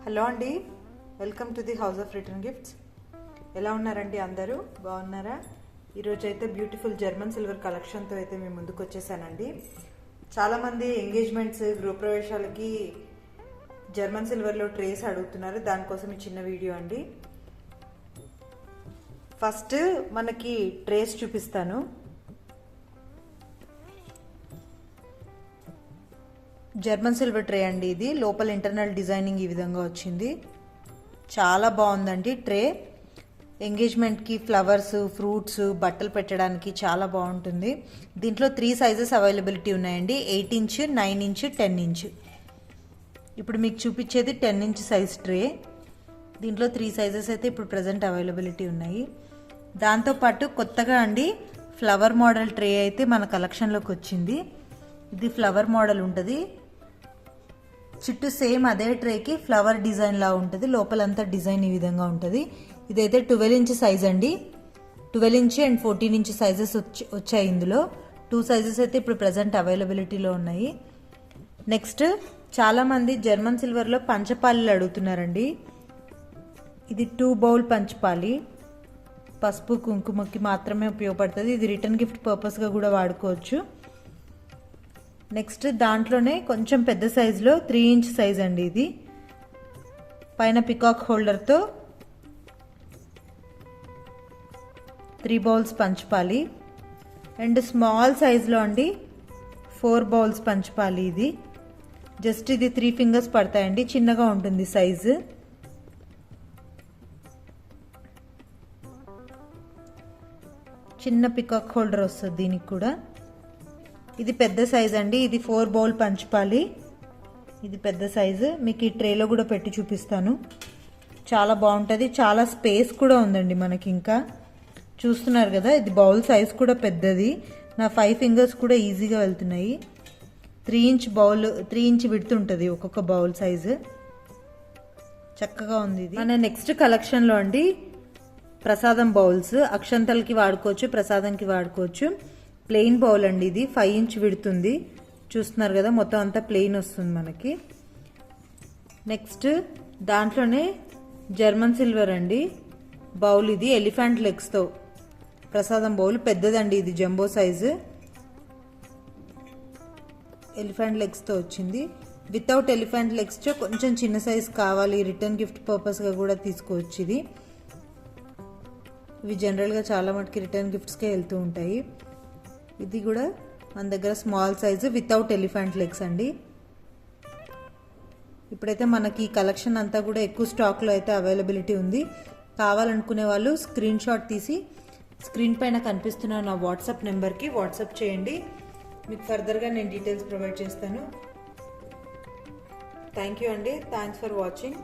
Hello అండి, welcome to the house of return gifts. ఎలా ఉన్నారండి? అందరూ బాగున్నారా? ఈరోజు అయితే బ్యూటిఫుల్ జర్మన్ సిల్వర్ కలెక్షన్తో అయితే మేము ముందుకు వచ్చేసానండి. చాలామంది ఎంగేజ్మెంట్స్, గృహప్రవేశాలకి జర్మన్ సిల్వర్లో ట్రేస్ అడుగుతున్నారు. దానికోసం ఈ చిన్న వీడియో అండి. ఫస్ట్ మనకి ట్రేస్ చూపిస్తాను. జర్మన్ సిల్వర్ ట్రే అండి. ఇది లోపల ఇంటర్నల్ డిజైనింగ్ ఈ విధంగా వచ్చింది. చాలా బాగుందండి ట్రే. ఎంగేజ్మెంట్కి ఫ్లవర్స్, ఫ్రూట్స్, బట్టలు పెట్టడానికి చాలా బాగుంటుంది. దీంట్లో 3 సైజెస్ అవైలబిలిటీ ఉన్నాయండి. 8 ఇంచ్, 9 ఇంచ్, 10 ఇంచ్. ఇప్పుడు మీకు చూపించేది 10 ఇంచ్ సైజ్ ట్రే. దీంట్లో 3 సైజెస్ అయితే ఇప్పుడు ప్రజెంట్ అవైలబిలిటీ ఉన్నాయి. దాంతోపాటు కొత్తగా అండి ఫ్లవర్ మోడల్ ట్రే అయితే మన కలెక్షన్లోకి వచ్చింది. ఇది ఫ్లవర్ మోడల్ ఉంటుంది. చుట్టూ సేమ్ అదే ట్రేకి ఫ్లవర్ డిజైన్ లా ఉంటుంది. లోపలంతా డిజైన్ ఈ విధంగా ఉంటుంది. ఇదైతే 12 ఇంచ్ సైజ్ అండి. 12 ఇంచ్ అండ్ 14 ఇంచ్ సైజెస్ వచ్చాయి. ఇందులో 2 సైజెస్ అయితే ఇప్పుడు ప్రజెంట్ అవైలబిలిటీలో ఉన్నాయి. నెక్స్ట్ చాలామంది జర్మన్ సిల్వర్లో పంచపాలీలు అడుగుతున్నారండి. ఇది 2 బౌల్ పంచపాలి. పసుపు కుంకుమకి మాత్రమే ఉపయోగపడుతుంది. ఇది రిటర్న్ గిఫ్ట్ పర్పస్గా కూడా వాడుకోవచ్చు. నెక్స్ట్ దాంట్లోనే కొంచెం పెద్ద సైజులో 3 ఇంచ్ సైజ్ అండి. ఇది పైన పికాక్ హోల్డర్తో 3 బౌల్స్ పంచపాలి. అండ్ స్మాల్ సైజులో అండి 4 బౌల్స్ పంచపాలి. ఇది జస్ట్ ఇది 3 ఫింగర్స్ పడతాయండి. చిన్నగా ఉంటుంది సైజు. చిన్న పికాక్ హోల్డర్ వస్తుంది దీనికి కూడా. ఇది పెద్ద సైజ్ అండి. ఇది 4 బౌల్ పంచపాలి. ఇది పెద్ద సైజు. మీకు ఈ ట్రేలో కూడా పెట్టి చూపిస్తాను. చాలా బాగుంటుంది. చాలా స్పేస్ కూడా ఉందండి మనకి. ఇంకా చూస్తున్నారు కదా, ఇది బౌల్ సైజ్ కూడా పెద్దది. నా 5 ఫింగర్స్ కూడా ఈజీగా వెళ్తున్నాయి. 3 ఇంచ్ బౌల్, 3 ఇంచ్ విడ్త్ ఉంటుంది ఒక్కొక్క బౌల్ సైజు. చక్కగా ఉంది ఇది. మన నెక్స్ట్ కలెక్షన్లో అండి ప్రసాదం బౌల్స్. అక్షంతలకి వాడుకోవచ్చు, ప్రసాదంకి వాడుకోవచ్చు. ప్లెయిన్ బౌల్ అండి. ఇది 5 ఇంచ్ విడుతుంది. చూస్తున్నారు కదా, మొత్తం అంతా ప్లెయిన్ వస్తుంది మనకి. నెక్స్ట్ దాంట్లోనే జర్మన్ సిల్వర్ అండి బౌల్. ఇది ఎలిఫెంట్ లెగ్స్తో ప్రసాదం బౌల్. పెద్దదండి ఇది, జంబో సైజు. ఎలిఫెంట్ లెగ్స్తో వచ్చింది. వితౌట్ ఎలిఫెంట్ లెగ్స్తో కొంచెం చిన్న సైజ్ కావాలి, రిటర్న్ గిఫ్ట్ పర్పస్గా కూడా తీసుకోవచ్చు. ఇది ఇవి జనరల్గా చాలా మటుకి రిటర్న్ గిఫ్ట్స్కే వెళ్తూ ఉంటాయి. ఇది కూడా మన దగ్గర small size without elephant legs అండి. ఇప్పుడైతే మనకి ఈ కలెక్షన్ అంతా కూడా ఎక్కువ స్టాక్లో అయితే అవైలబిలిటీ ఉంది. కావాలనుకునే వాళ్ళు స్క్రీన్ షాట్ తీసి స్క్రీన్ పైన కనిపిస్తున్న నా వాట్సాప్ నెంబర్కి వాట్సాప్ చేయండి. మీకు ఫర్దర్గా నేను డీటెయిల్స్ ప్రొవైడ్ చేస్తాను. థ్యాంక్ యూ అండి. Thanks for watching.